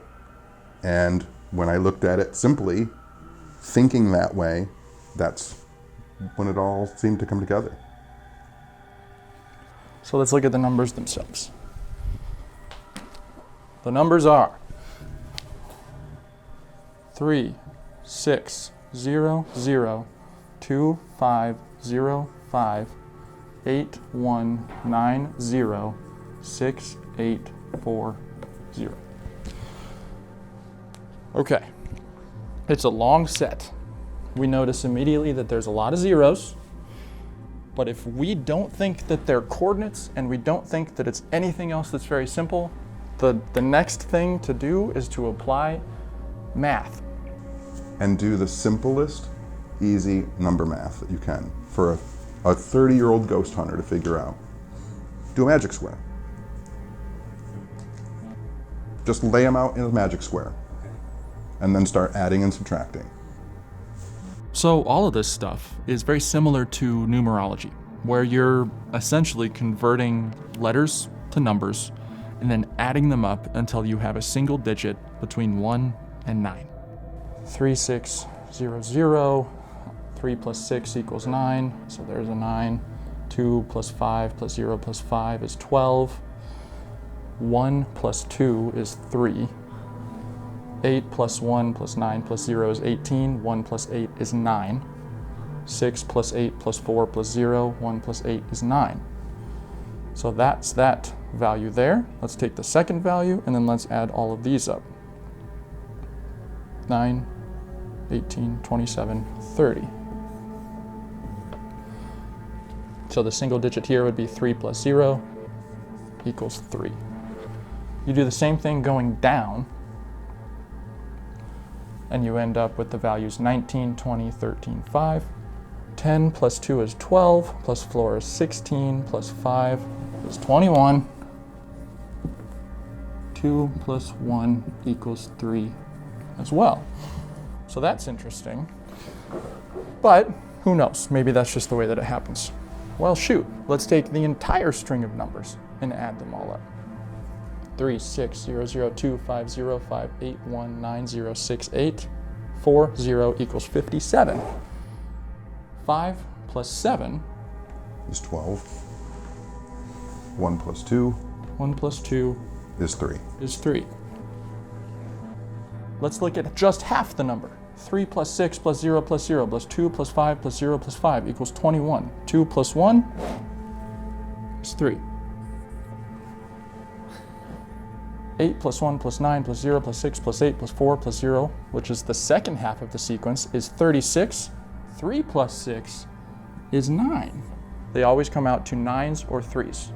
And when I looked at it simply, thinking that way, that's when it all seemed to come together. So let's look at the numbers themselves. The numbers are 3, 6, 0, 0, 2, 5, 0, 5, 8, 1, 9, 0, 6, 8, 4, 0. Okay, it's a long set. We notice immediately that there's a lot of zeros, but if we don't think that they're coordinates and we don't think that it's anything else that's very simple, the next thing to do is to apply math. And do the simplest, easy number math that you can for a 30-year-old ghost hunter to figure out. Do a magic square. Just lay them out in a magic square and then start adding and subtracting. So all of this stuff is very similar to numerology, where you're essentially converting letters to numbers and then adding them up until you have a single digit between 1 and 9. 3, 6, 0, 0, 3 plus 6 equals 9, so there's a 9. 2 plus 5 plus 0 plus 5 is 12. 1 plus 2 is 3. 8 plus 1 plus 9 plus 0 is 18. 1 plus 8 is 9. 6 plus 8 plus 4 plus 0. 1 plus 8 is 9. So that's that value there. Let's take the second value and then let's add all of these up. 9, 18, 27, 30. So the single digit here would be 3 plus 0 equals 3. You do the same thing going down, and you end up with the values 19, 20, 13, 5. 10 plus 2 is 12, plus 4 is 16, plus 5 is 21. 2 plus 1 equals 3 as well. So that's interesting. But who knows? Maybe that's just the way that it happens. Well, shoot, let's take the entire string of numbers and add them all up. 3, 6, 0, 0, 2, 5, 0, 5, 8, 1, 9, 0, 6, 8, 4, 0 equals 57. 5 plus 7 is 12. 1 plus 2 1 plus 2 is 3. is 3. Let's look at just half the number. 3 plus 6 plus 0 plus 0 plus 2 plus 5 plus 0 plus 5 equals 21. 2 plus 1 is 3. 8 plus 1 plus 9 plus 0 plus 6 plus 8 plus 4 plus 0, which is the second half of the sequence, is 36. 3 plus 6 is 9. They always come out to 9s or 3s.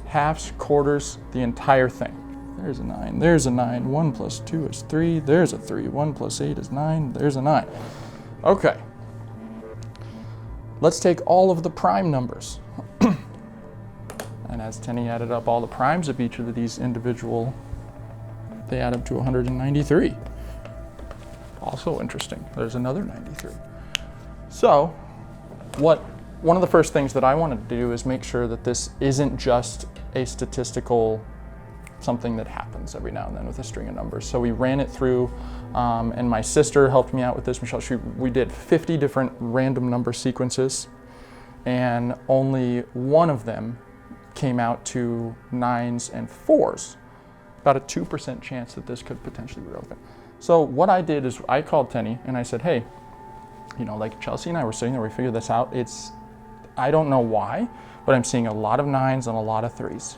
Halves, quarters, the entire thing. There's a 9, there's a 9, 1 plus 2 is 3, there's a 3, 1 plus 8 is 9, there's a 9. Okay. Let's take all of the prime numbers. And as Tenny added up all the primes of each of these individual, they add up to 193. Also interesting, there's another 93. So, one of the first things that I wanted to do is make sure that this isn't just a statistical something that happens every now and then with a string of numbers. So we ran it through, and my sister helped me out with this, Michelle. We did 50 different random number sequences, and only one of them came out to 9s and 4s. About a 2% chance that this could potentially be relevant. So what I did is I called Tenny and I said, hey, you know, like Chelsea and I were sitting there, we figured this out. I don't know why, but I'm seeing a lot of 9s and a lot of 3s.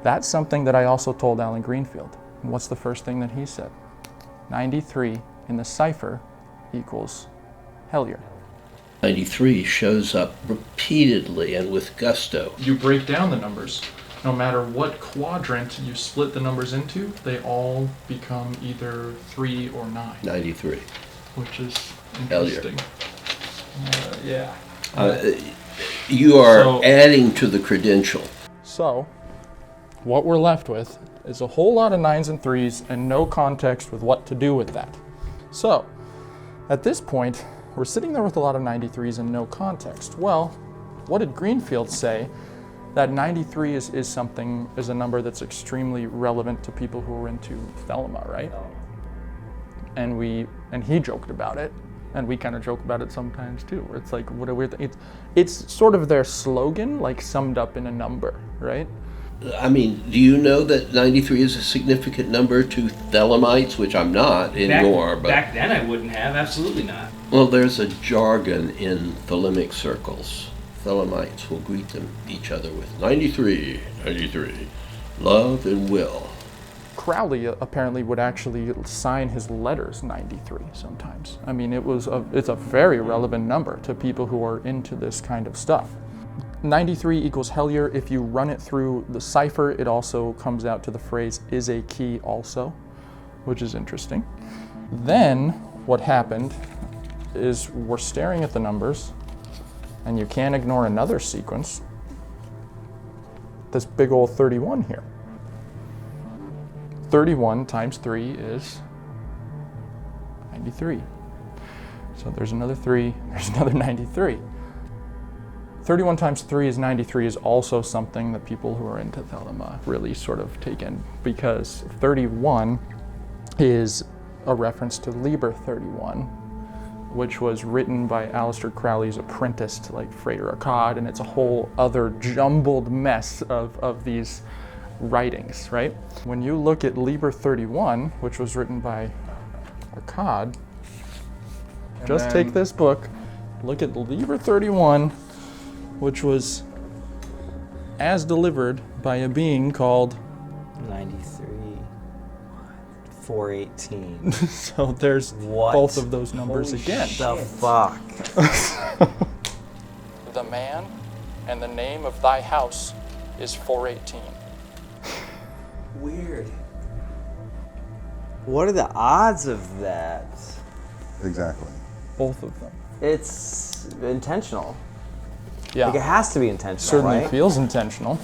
That's something that I also told Alan Greenfield. And what's the first thing that he said? 93 in the cipher equals Hellier. 93 shows up repeatedly and with gusto. You break down the numbers. No matter what quadrant you split the numbers into, they all become either 3 or 9. 93. Which is interesting. Yeah. You are adding to the credential. So, what we're left with is a whole lot of 9s and 3s and no context with what to do with that. So, at this point, we're sitting there with a lot of 93s and no context. Well, what did Greenfield say? That 93 is a number that's extremely relevant to people who are into Thelema, right? And he joked about it, and we kind of joke about it sometimes too, where it's like, what a weird thing. It's sort of their slogan, like summed up in a number, right? I mean, do you know that 93 is a significant number to Thelemites, which I'm not anymore? But back then I wouldn't have, absolutely not. Well, there's a jargon in Thelemic circles. Thelemites will greet each other with 93, 93, love and will. Crowley apparently would actually sign his letters 93 sometimes. I mean, it's a very relevant number to people who are into this kind of stuff. 93 equals Hellier. If you run it through the cipher, it also comes out to the phrase is a key also, which is interesting. Then what happened is we're staring at the numbers, and you can't ignore another sequence, this big old 31 here. 31 times 3 is 93. So there's another 3, there's another 93. 31 times 3 is 93 is also something that people who are into Thelema really sort of take in, because 31 is a reference to Liber 31, which was written by Aleister Crowley's apprentice to like Frater Akkad, and it's a whole other jumbled mess of these writings, right? When you look at Liber 31, which was written by Akkad, just take this book, look at Liber 31, which was as delivered by a being called 93, 418. So there's both of those numbers again. The fuck? The man and the name of thy house is 418. Weird. What are the odds of that? Exactly. Both of them. It's intentional. Yeah. Like it has to be intentional, Certainly right? feels intentional.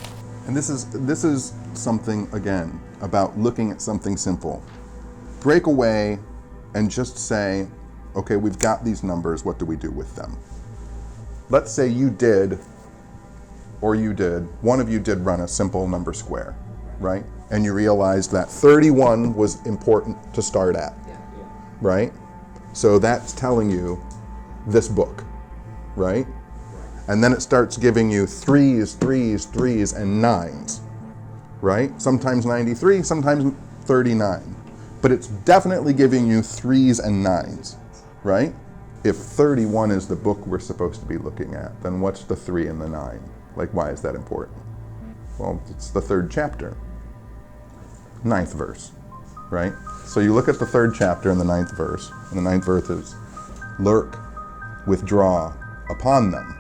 And this is something, again, about looking at something simple. Break away and just say, okay, we've got these numbers, what do we do with them? Let's say one of you did run a simple number square, right? And you realized that 31 was important to start at, right? So that's telling you this book, right? And then it starts giving you 3s, 3s, 3s, and 9s, right? Sometimes 93, sometimes 39. But it's definitely giving you 3s and 9s, right? If 31 is the book we're supposed to be looking at, then what's the 3 and the 9? Like, why is that important? Well, it's the 3rd chapter, 9th verse, right? So you look at the 3rd chapter and the 9th verse, and the 9th verse is, lurk, withdraw upon them.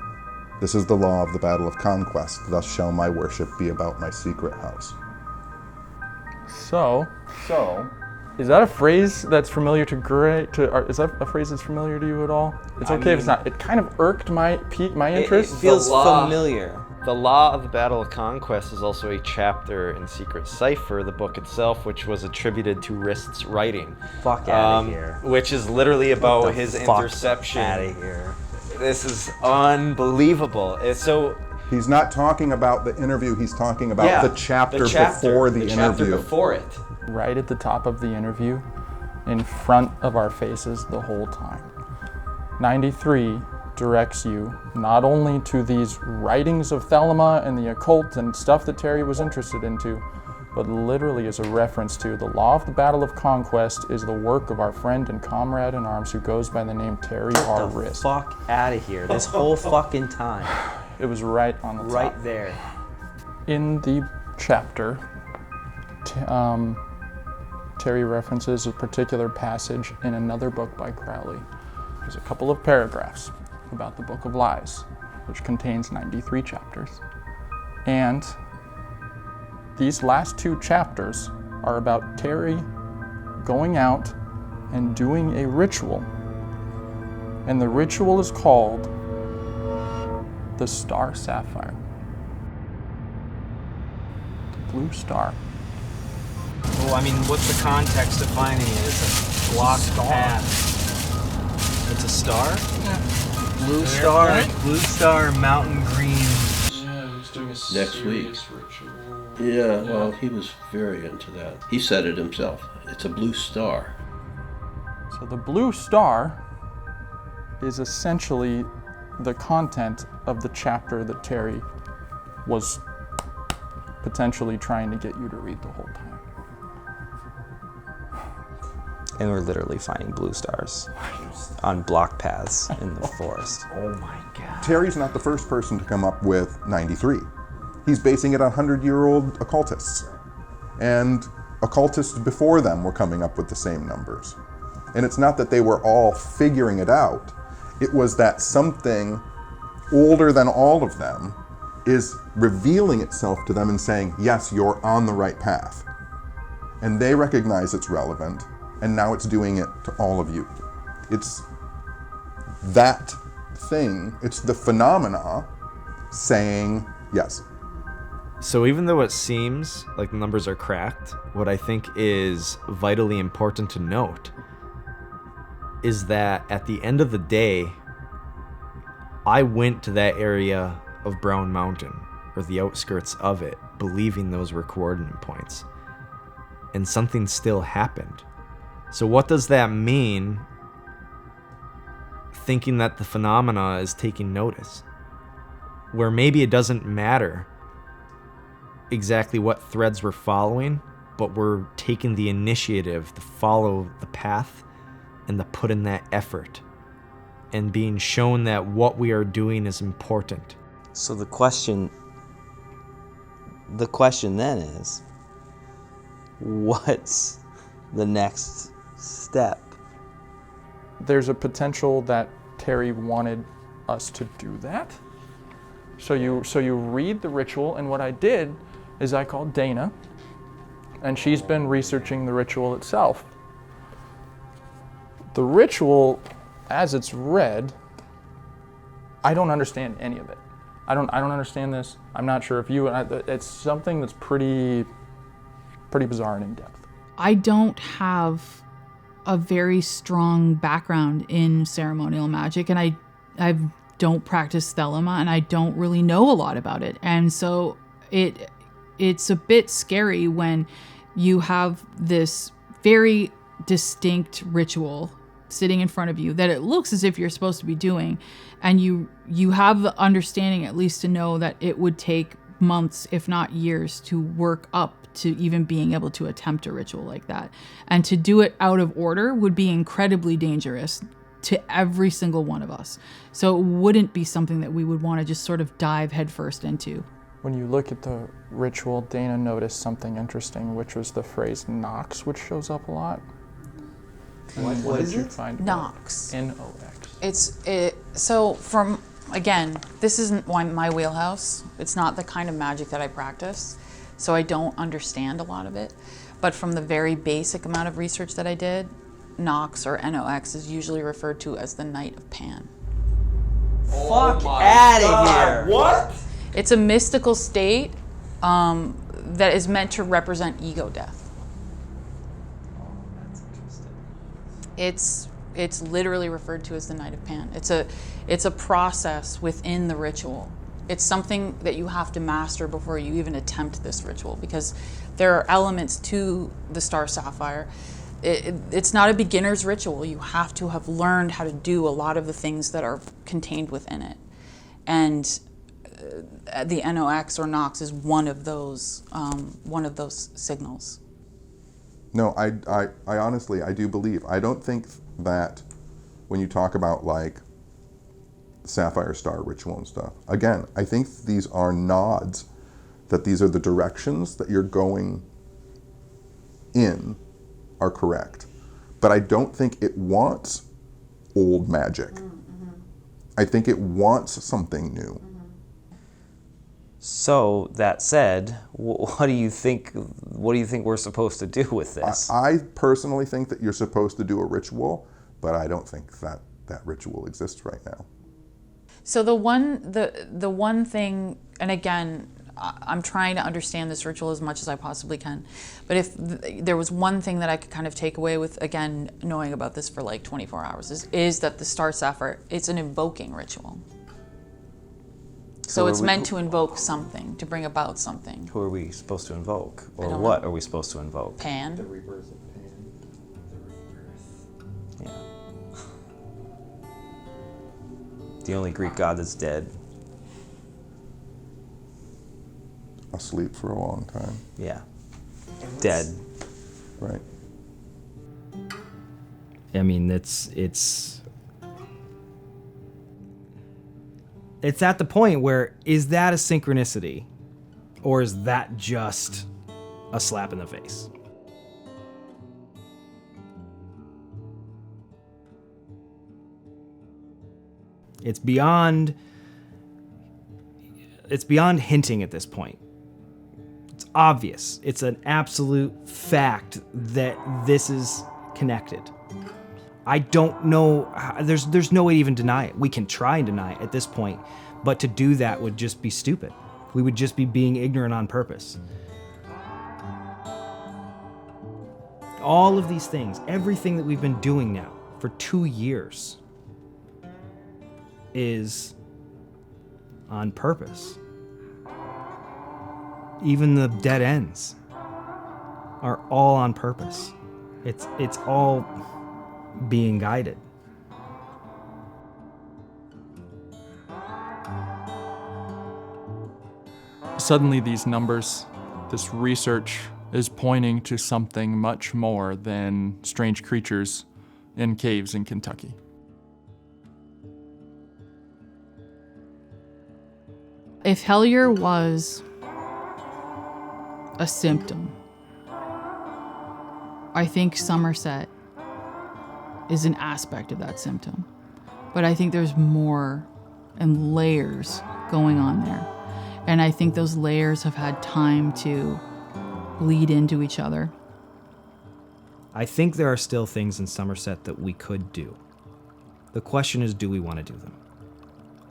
This is the law of the battle of conquest. Thus shall my worship be about my secret house. So, is that a phrase that's familiar to Gray? Is that a phrase that's familiar to you at all? It's okay if it's not. It kind of irked piqued my interest. It feels familiar. The Law of the Battle of Conquest is also a chapter in Secret Cipher, the book itself, which was attributed to Rist's writing. Fuck out of here. Which is literally about his interception. Out of here. This is unbelievable. He's not talking about the interview, he's talking about the chapter before the interview. Chapter before it. Right at the top of the interview, in front of our faces the whole time. 93 directs you not only to these writings of Thelema and the occult and stuff that Terry was interested into, but literally is a reference to the Law of the Battle of Conquest is the work of our friend and comrade in arms who goes by the name Terry R. Rist. Fuck out of here. This whole fucking time. It was right on the top. Right there. In the chapter, Terry references a particular passage in another book by Crowley. There's a couple of paragraphs about the Book of Lies, which contains 93 chapters. And these last 2 chapters are about Terry going out and doing a ritual. And the ritual is called the Star Sapphire. The blue star. Well, I mean, what's the context of finding it? It's a blocked path. It's a star? Yeah. Blue star? Right? Blue star, mountain green. Yeah, he's doing a Next week. Ritual. Yeah, well, he was very into that. He said it himself. It's a blue star. So the blue star is essentially the content of the chapter that Terry was potentially trying to get you to read the whole time. And we're literally finding blue stars on block paths in the forest. Oh my God. Terry's not the first person to come up with 93. He's basing it on 100-year-old occultists. And occultists before them were coming up with the same numbers. And it's not that they were all figuring it out. It was that something older than all of them is revealing itself to them and saying, yes, you're on the right path. And they recognize it's relevant. And now it's doing it to all of you. It's that thing, it's the phenomena saying yes. So even though it seems like the numbers are cracked, what I think is vitally important to note is that at the end of the day, I went to that area of Brown Mountain, or the outskirts of it, believing those were coordinate points. And something still happened. So what does that mean, thinking that the phenomena is taking notice? Where maybe it doesn't matter exactly what threads we're following, but we're taking the initiative to follow the path and to put in that effort and being shown that what we are doing is important. So the question then is, what's the next step? There's a potential that Terry wanted us to do that. So you read the ritual, and what I did is I called Dana, and she's been researching the ritual itself. The ritual, as it's read, I don't understand any of it. I don't understand this. I'm not sure if you. It's something that's pretty bizarre and in depth. I don't have a very strong background in ceremonial magic, and I don't practice Thelema, and I don't really know a lot about it. And so it's a bit scary when you have this very distinct ritual sitting in front of you that it looks as if you're supposed to be doing, and you have the understanding at least to know that it would take months, if not years, to work up to even being able to attempt a ritual like that. And to do it out of order would be incredibly dangerous to every single one of us. So it wouldn't be something that we would want to just sort of dive headfirst into. When you look at the ritual, Dana noticed something interesting, which was the phrase Nox, which shows up a lot. What did is you it? find? Nox. N-O-X. So from, again, this isn't my wheelhouse. It's not the kind of magic that I practice, so I don't understand a lot of it. But from the very basic amount of research that I did, Nox, or N-O-X, is usually referred to as the Night of Pan. Fuck outta here. What? It's a mystical state that is meant to represent ego death. It's literally referred to as the Night of Pan. It's a process within the ritual. It's something that you have to master before you even attempt this ritual, because there are elements to the Star Sapphire. It's not a beginner's ritual. You have to have learned how to do a lot of the things that are contained within it. And the NOx or Nox is one of those signals. No, I honestly, I do believe. I don't think that when you talk about like Sapphire Star ritual and stuff, again, I think these are nods, that these are the directions that you're going in are correct. But I don't think it wants old magic. Mm-hmm. I think it wants something new. Mm-hmm. So that said, what do you think we're supposed to do with this? I personally think that you're supposed to do a ritual, but I don't think that ritual exists right now. So the one thing, and again, I'm trying to understand this ritual as much as I possibly can, but if there was one thing that I could kind of take away with, again, knowing about this for like 24 hours, is that the Star Sapphire, it's an invoking ritual. So it's meant to invoke something, to bring about something. Who are we supposed to invoke? Or what are we supposed to invoke? Pan. The rebirth of Pan. The rebirth. Yeah. The only Greek god that's dead. Asleep for a long time. Yeah. Dead. Right. I mean, it's at the point where, is that a synchronicity, or is that just a slap in the face? It's beyond hinting at this point. It's obvious. It's an absolute fact that this is connected. I don't know, there's no way to even deny it. We can try and deny it at this point, but to do that would just be stupid. We would just be being ignorant on purpose. All of these things, everything that we've been doing now for 2 years is on purpose. Even the dead ends are all on purpose. It's all being guided. Suddenly these numbers, this research is pointing to something much more than strange creatures in caves in Kentucky. If Hellier was a symptom, I think Somerset is an aspect of that symptom. But I think there's more and layers going on there. And I think those layers have had time to bleed into each other. I think there are still things in Somerset that we could do. The question is, do we want to do them?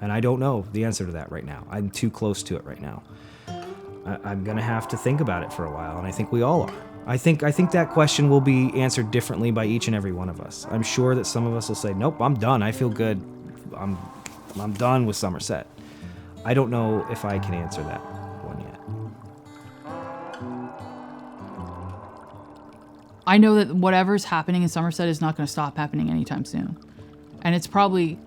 And I don't know the answer to that right now. I'm too close to it right now. I'm going to have to think about it for a while, and I think we all are. I think that question will be answered differently by each and every one of us. I'm sure that some of us will say, nope, I'm done. I feel good. I'm done with Somerset. I don't know if I can answer that one yet. I know that whatever's happening in Somerset is not going to stop happening anytime soon. And it's probably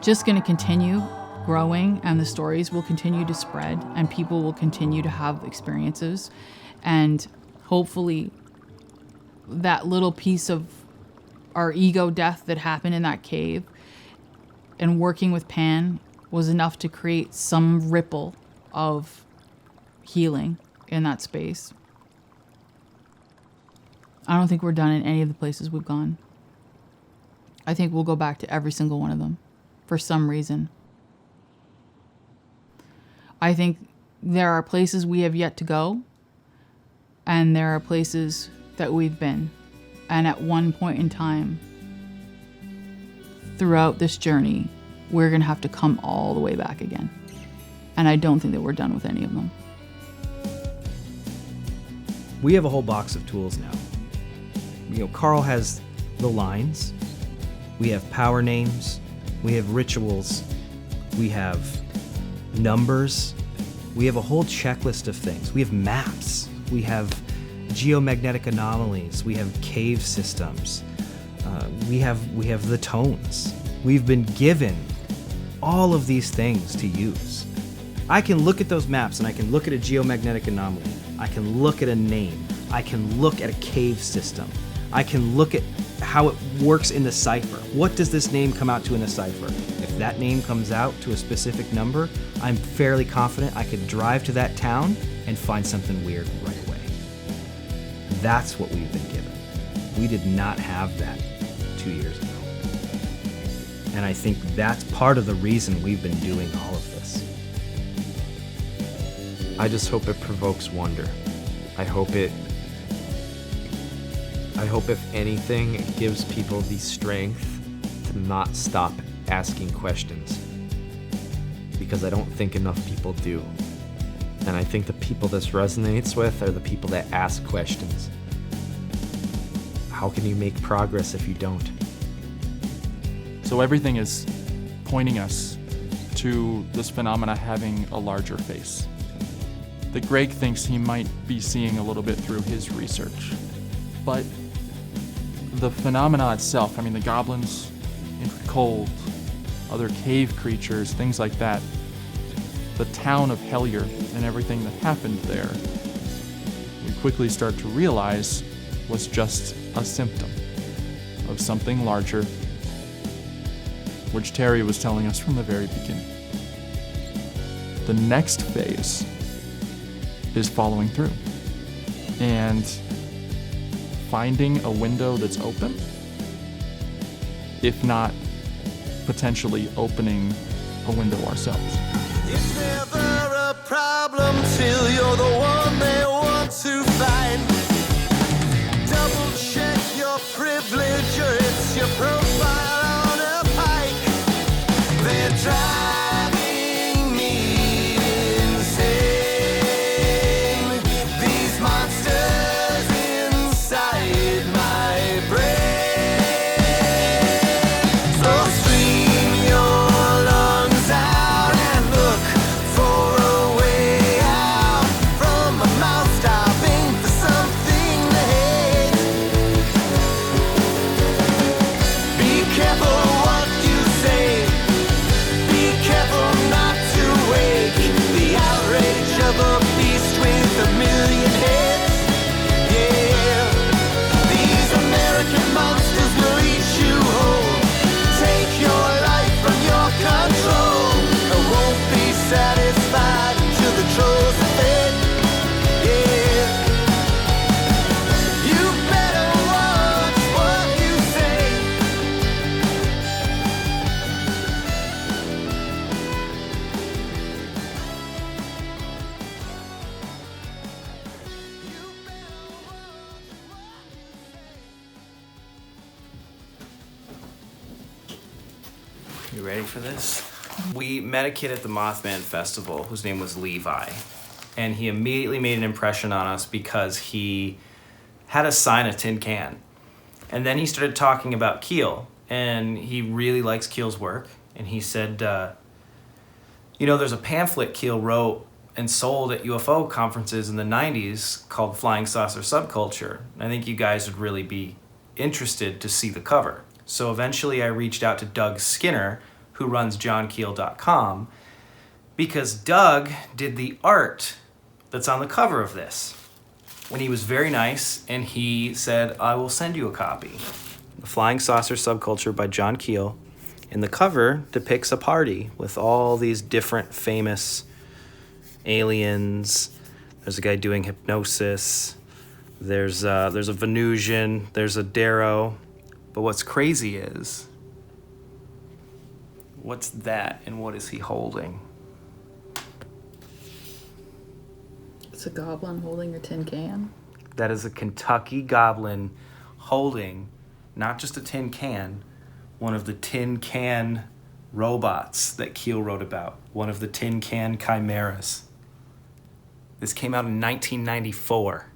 just going to continue growing, and the stories will continue to spread, and people will continue to have experiences. And hopefully that little piece of our ego death that happened in that cave and working with Pan was enough to create some ripple of healing in that space. I don't think we're done in any of the places we've gone. I think we'll go back to every single one of them for some reason. I think there are places we have yet to go, and there are places that we've been. And at one point in time, throughout this journey, we're going to have to come all the way back again. And I don't think that we're done with any of them. We have a whole box of tools now. Karl has the lines. We have power names. We have rituals. We have numbers. We have a whole checklist of things. We have maps. We have geomagnetic anomalies. We have cave systems. We have the tones. We've been given all of these things to use. I can look at those maps and I can look at a geomagnetic anomaly. I can look at a name. I can look at a cave system. I can look at how it works in the cipher. What does this name come out to in a cipher? If that name comes out to a specific number, I'm fairly confident I could drive to that town and find something weird right away. That's what we've been given. We did not have that 2 years ago. And I think that's part of the reason we've been doing all of this. I just hope it provokes wonder. I hope if anything, it gives people the strength to not stop asking questions. Because I don't think enough people do. And I think the people this resonates with are the people that ask questions. How can you make progress if you don't? So everything is pointing us to this phenomena having a larger face. That Greg thinks he might be seeing a little bit through his research. But the phenomena itself, the goblins, cold, other cave creatures, things like that, the town of Hellier and everything that happened there, we quickly start to realize was just a symptom of something larger, which Terry was telling us from the very beginning. The next phase is following through and finding a window that's open, if not potentially opening a window ourselves. It's never a problem till you're the one they want to find. Double check your privilege or it's your profile on a pike. They're driving me insane. These monsters inside my brain. So scream your lungs out and look for a way out from a mouth stopping for something to hate. Be careful what you say. Be careful not to wake the outrage of a beast with a million heads. Yeah, these American monsters will eat you whole. Take your life from your control. And won't be satisfied until the trolls are fed. Yeah, you better watch what you say. You ready for this? We met a kid at the Mothman Festival whose name was Levi. And he immediately made an impression on us because he had us sign a tin can. And then he started talking about Keel. And he really likes Keel's work. And he said, there's a pamphlet Keel wrote and sold at UFO conferences in the 90s called Flying Saucer Subculture. I think you guys would really be interested to see the cover. So eventually I reached out to Doug Skinner, who runs johnkeel.com, because Doug did the art that's on the cover of this. When he was very nice, and he said, I will send you a copy. The Flying Saucer Subculture by John Keel. And the cover depicts a party with all these different famous aliens. There's a guy doing hypnosis. There's a Venusian. There's a Darrow. But what's crazy is, what's that and what is he holding? It's a goblin holding a tin can. That is a Kentucky goblin holding not just a tin can, one of the tin can robots that Keel wrote about, one of the tin can chimeras. This came out in 1994.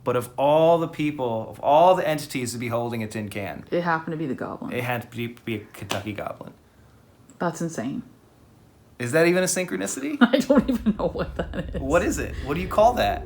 But of all the people, of all the entities to be holding a tin can, It happened to be the goblin. it had to be a Kentucky goblin. That's insane. Is that even a synchronicity? I don't even know what that is. What is it? What do you call that?